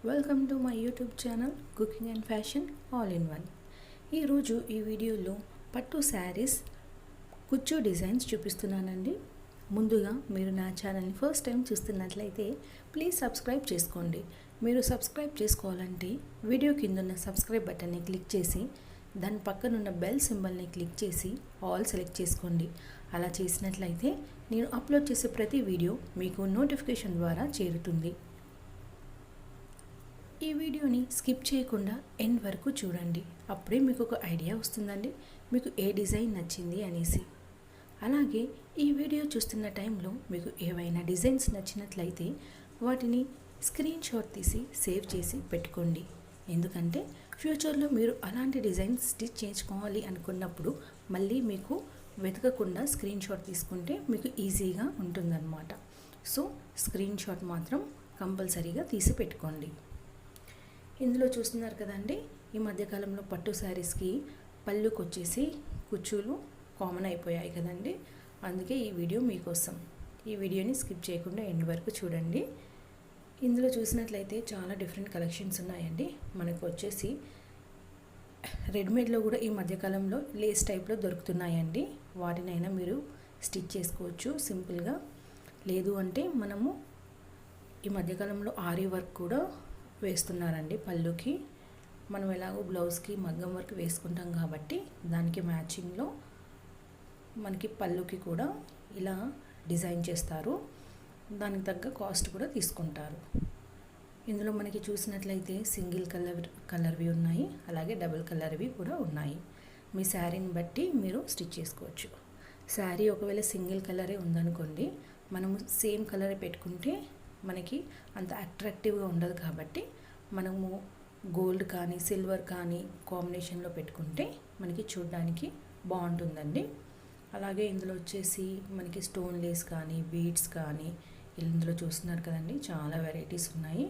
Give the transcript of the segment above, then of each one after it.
Welcome to my YouTube channel cooking and fashion all in one. ఈరోజు ఈ వీడియోలో పట్టు శారీస్ కుచ్చు డిజైన్స్ చూపిస్తున్నానండి. ముందుగా మీరు నా ఛానల్ని ఫస్ట్ టైం చూస్తున్నట్లయితే ప్లీజ్ సబ్స్క్రైబ్ చేసుకోండి. మీరు సబ్స్క్రైబ్ చేసుకోవాలంటే వీడియో కింద ఉన్న సబ్స్క్రైబ్ బటన్ని క్లిక్ చేసి దాని పక్కనున్న బెల్ సింబల్ని క్లిక్ చేసి ఆల్ సెలెక్ట్ చేసుకోండి. అలా చేసినట్లయితే నేను అప్లోడ్ చేసే ప్రతి వీడియో మీకు నోటిఫికేషన్ ద్వారా చేరుతుంది. ఈ వీడియోని స్కిప్ చేయకుండా ఎండ్ వరకు చూడండి. అప్పుడే మీకు ఒక ఐడియా వస్తుందండి మీకు ఏ డిజైన్ నచ్చింది అనేసి. అలాగే ఈ వీడియో చూస్తున్న టైంలో మీకు ఏవైనా డిజైన్స్ నచ్చినట్లయితే వాటిని స్క్రీన్ షాట్ తీసి సేవ్ చేసి పెట్టుకోండి. ఎందుకంటే ఫ్యూచర్లో మీరు అలాంటి డిజైన్స్ స్టిచ్ చేయించుకోవాలి అనుకున్నప్పుడు మళ్ళీ మీకు వెతకకుండా స్క్రీన్ షాట్ తీసుకుంటే మీకు ఈజీగా ఉంటుందన్నమాట. సో స్క్రీన్ షాట్ మాత్రం కంపల్సరీగా తీసి పెట్టుకోండి. ఇందులో చూస్తున్నారు కదండి, ఈ మధ్యకాలంలో పట్టు శారీస్కి పళ్ళుకి వచ్చేసి కుచ్చులు కామన్ అయిపోయాయి కదండి. అందుకే ఈ వీడియో మీకోసం. ఈ వీడియోని స్కిప్ చేయకుండా ఎండ్ వరకు చూడండి. ఇందులో చూసినట్లయితే చాలా డిఫరెంట్ కలెక్షన్స్ ఉన్నాయండి. మనకు వచ్చేసి రెడీమేడ్లో కూడా ఈ మధ్యకాలంలో లేస్ టైప్లో దొరుకుతున్నాయండి. వాటినైనా మీరు స్టిచ్ చేసుకోవచ్చు సింపుల్గా. లేదు అంటే మనము ఈ మధ్యకాలంలో ఆరీ వర్క్ కూడా వేస్తున్నారండి పళ్ళుకి. మనం ఎలాగో బ్లౌజ్కి మగ్గం వర్క్ వేసుకుంటాం కాబట్టి దానికి మ్యాచింగ్లో మనకి పళ్ళుకి కూడా ఇలా డిజైన్ చేస్తారు. దానికి తగ్గ కాస్ట్ కూడా తీసుకుంటారు. ఇందులో మనకి చూసినట్లయితే సింగిల్ కలర్వి ఉన్నాయి, అలాగే డబుల్ కలర్వి కూడా ఉన్నాయి. మీ శారీని బట్టి మీరు స్టిచ్ చేసుకోవచ్చు. శారీ ఒకవేళ సింగిల్ కలరే ఉందనుకోండి, మనము సేమ్ కలరే పెట్టుకుంటే మనకి అంత అట్రాక్టివ్గా ఉండదు కాబట్టి మనము గోల్డ్ కానీ సిల్వర్ కానీ కాంబినేషన్లో పెట్టుకుంటే మనకి చూడడానికి బాగుంటుందండి. అలాగే ఇందులో వచ్చేసి మనకి స్టోన్ లేస్ కానీ బీడ్స్ కానీ ఇందులో చూస్తున్నారు కదండి, చాలా వెరైటీస్ ఉన్నాయి.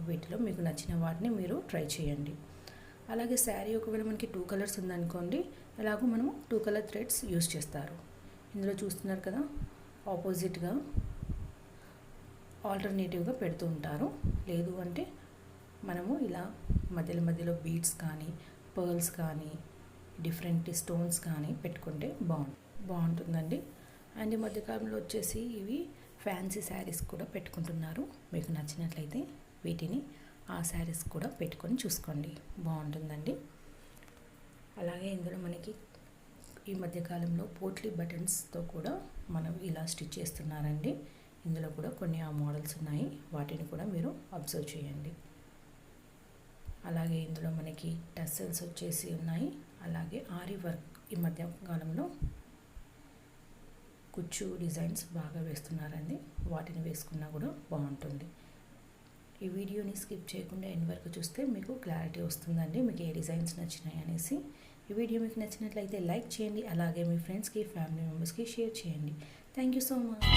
వీటిలో మీకు నచ్చిన వాటిని మీరు ట్రై చేయండి. అలాగే శారీ ఒకవేళ మనకి 2 కలర్స్ ఉందనుకోండి, ఎలాగో మనము 2 కలర్ థ్రెడ్స్ యూస్ చేస్తారు. ఇందులో చూస్తున్నారు కదా, ఆపోజిట్గా ఆల్టర్నేటివ్గా పెడుతూ ఉంటారు. లేదు అంటే మనము ఇలా మధ్యలో బీడ్స్ కానీ పర్ల్స్ కానీ డిఫరెంట్ స్టోన్స్ కానీ పెట్టుకుంటే బాగుంటుందండి. అండ్ ఈ మధ్యకాలంలో వచ్చేసి ఇవి ఫ్యాన్సీ శారీస్ కూడా పెట్టుకుంటున్నారు. మీకు నచ్చినట్లయితే వీటిని ఆ శారీస్ కూడా పెట్టుకొని చూసుకోండి, బాగుంటుందండి. అలాగే ఇందులో మనకి ఈ మధ్యకాలంలో పోట్లీ బటన్స్తో కూడా మనం ఇలా స్టిచ్ చేస్తున్నారండి. ఇందులో కూడా కొన్ని ఆ మోడల్స్ ఉన్నాయి, వాటిని కూడా మీరు అబ్జర్వ్ చేయండి. అలాగే ఇందులో మనకి టస్సెల్స్ వచ్చేసి ఉన్నాయి. అలాగే ఆరి వర్క్ ఈ మధ్య కాలంలో కుచ్చు డిజైన్స్ బాగా వేస్తున్నారండి, వాటిని వేసుకున్నా కూడా బాగుంటుంది. ఈ వీడియోని స్కిప్ చేయకుండా ఎండ్ వరకు చూస్తే మీకు క్లారిటీ వస్తుందండి, మీకు ఏ డిజైన్స్ నచ్చినాయి అనేసి. ఈ వీడియో మీకు నచ్చినట్లయితే లైక్ చేయండి, అలాగే మీ ఫ్రెండ్స్కి ఫ్యామిలీ మెంబర్స్కి షేర్ చేయండి. Thank you so much.